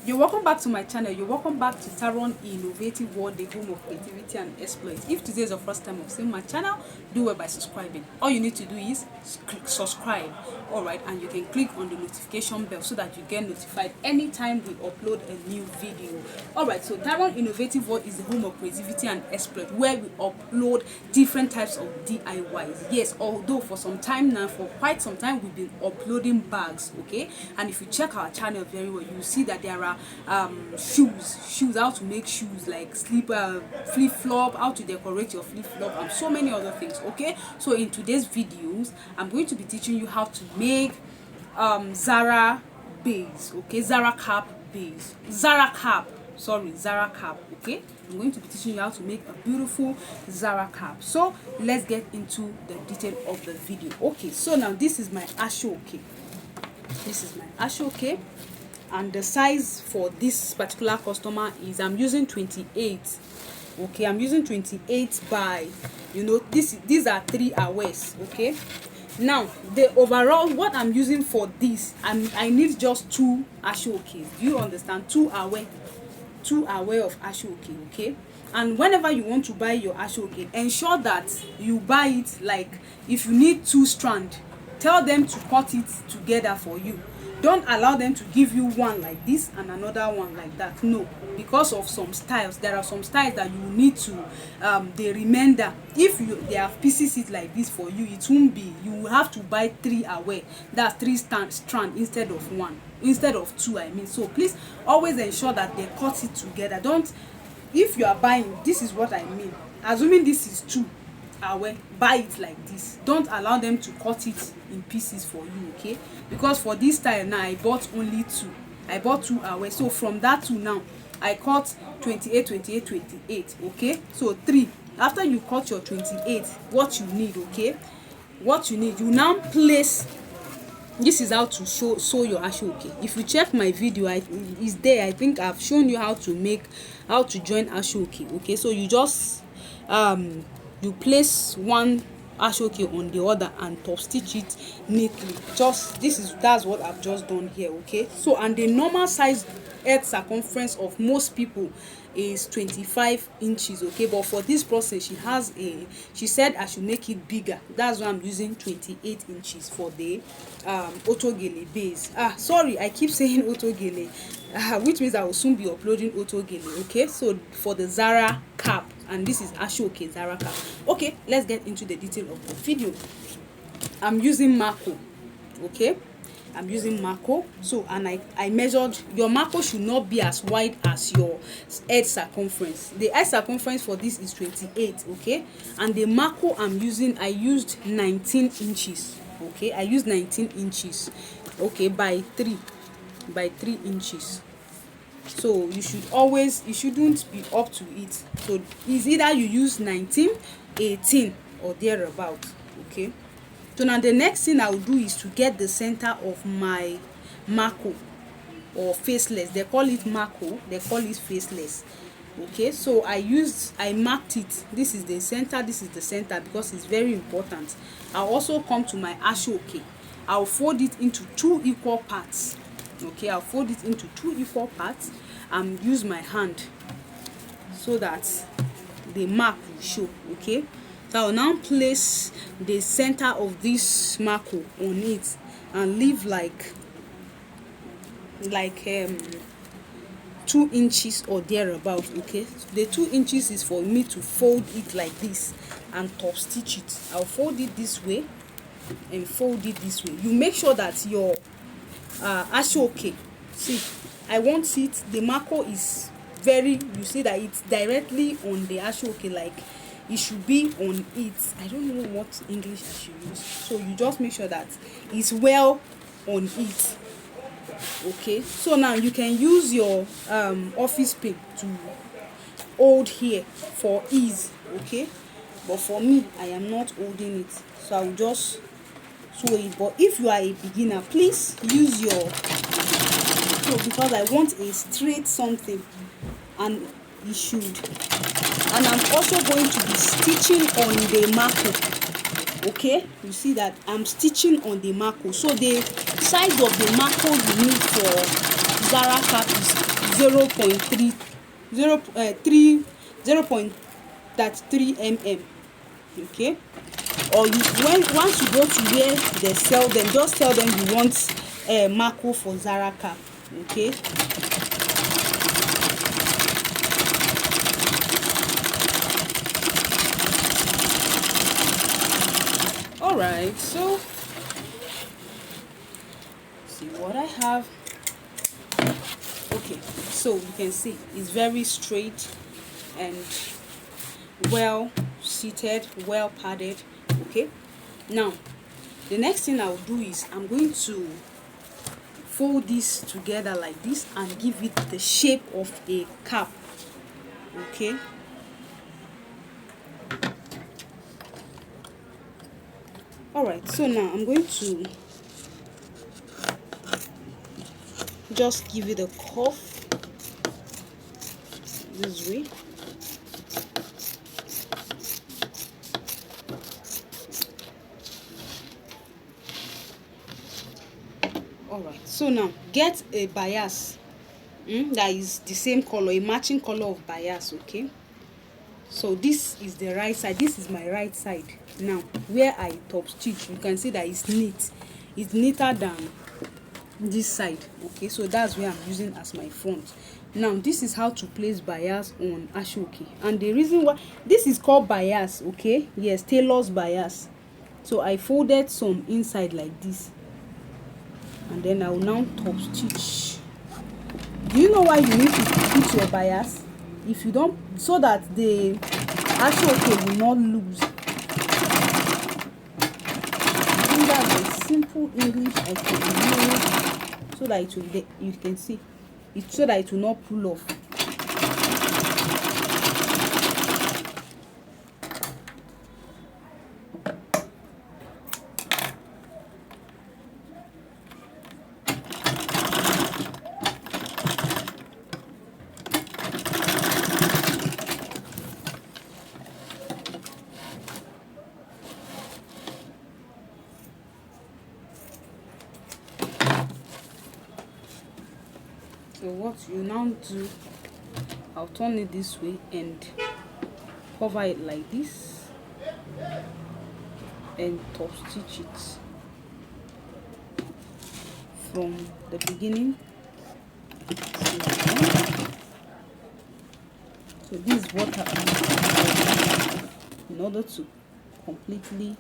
You're welcome back to my channel. You're welcome back to Tarron Innovative World, the home of creativity and exploits. If today is your first time of seeing my channel, do it by subscribing. All you need to do is click subscribe, alright, and you can click on the notification bell so that you get notified anytime we upload a new video. Alright, so Tarron Innovative World is the home of creativity and exploit, where we upload different types of DIYs. Yes, although for some time now, for quite some time, we've been uploading bags, okay? And if you check our channel very well, you see that there are shoes, how to make shoes, like slipper, flip-flop, how to decorate your flip-flop, and so many other things, okay? So in today's videos, I'm going to be teaching you how to make Zara base, okay? Zara cap, okay? I'm going to be teaching you how to make a beautiful Zara cap. So let's get into the detail of the video. Okay, so now this is my Asooke. And the size for this particular customer is, I'm using 28. Okay, I'm using 28 by, these are 3 hours. Okay, now the overall what I'm using for this, I need just 2 Asookes. Do you understand? 2 hour of Asooke. Okay, and whenever you want to buy your Asooke, ensure that you buy it, like if you need 2 strands, tell them to cut it together for you. Don't allow them to give you one like this and another one like that. No, because of some styles, there are some styles that you need to they remainder. If they have pieces it like this for you, it won't be. You will have to buy 3 away. That's 3 strand instead of 2. I mean, so please always ensure that they cut it together. Don't, if you are buying, this is what I mean. Assuming this is 2 away, buy it like this. Don't allow them to cut it in pieces for you, okay? Because for this style now, I bought only 2. I bought 2 away. So from that 2 now, I cut 28, 28, 28, okay? So 3. After you cut your 28, what you need, okay? What you need, you now place. This is how to sew your Asooke. If you check my video, it's there. I think I've shown you how to join Asooke, okay? So you just you place one Asooke on the other and top stitch it neatly. That's what I've just done here, okay? So, and the normal size head circumference of most people is 25 inches, okay? But for this process, she said I should make it bigger. That's why I'm using 28 inches for the Otogele base. Sorry, I keep saying Otogele, which means I will soon be uploading Otogele, okay? So for the Zara cap, and this is Asooke Zara cap. Okay, let's get into the detail of the video. I'm using Marco, okay? I'm using Marco. So, and I measured, your Marco should not be as wide as your head circumference. The head circumference for this is 28, okay? And the Marco I used 19 inches, okay? I used 19 inches, okay, by 3 inches. So you shouldn't be up to it. So it's either you use 19, 18 or thereabout, okay? So now the next thing I will do is to get the center of my Marco, or faceless. They call it Marco, they call it faceless, okay? So I marked it. This is the center, because it's very important. I'll also come to my Asooke. I'll fold it into 2 equal parts. Okay, I'll fold it into 2 equal parts and use my hand so that the mark will show, okay? So I'll now place the center of this Marco on it and leave like 2 inches or thereabout, okay? So the 2 inches is for me to fold it like this and top stitch it. I'll fold it this way and fold it this way. You make sure that your Asooke, see, I want it, the Marco is you see that it's directly on the Asooke, like it should be on it. I don't know what English I should use. So you just make sure that it's well on it, okay? So now you can use your office pin to hold here for ease, okay? But for me, I am not holding it, so I will just sew it. But if you are a beginner, please use your because I want a straight something, and it should. And I'm also going to be stitching on the Marco, okay? You see that I'm stitching on the Marco. So the size of the Marco you need for Zara cap is 0.33 mm. Okay, or once you go to where they sell them, just tell them you want Marco for Zara cap. Okay, all right, so see what I have. Okay, so you can see it's very straight and well seated, well padded. Okay, now the next thing I'll do is I'm going to fold this together like this and give it the shape of a cap. Okay, all right, so now I'm going to just give it a cuff this way. All right, so now get a bias that is the same color, a matching color of bias. Okay, so this is the right side, this is my right side. Now where I top stitch, you can see that it's neat, it's neater than this side. Okay, so that's where I'm using as my front. Now this is how to place bias on Asooke, and the reason why this is called bias, okay, yes, tailor's bias. So I folded some inside like this, and then I will now top stitch. Do you know why you need to put your bias? If you don't, so that the Asooke will not lose. I think that's a simple English I can use, so that it will be, you can see it, so that it will not pull off. So what you now do, I'll turn it this way and cover it like this and top stitch it from the beginning. So this is what I in order to completely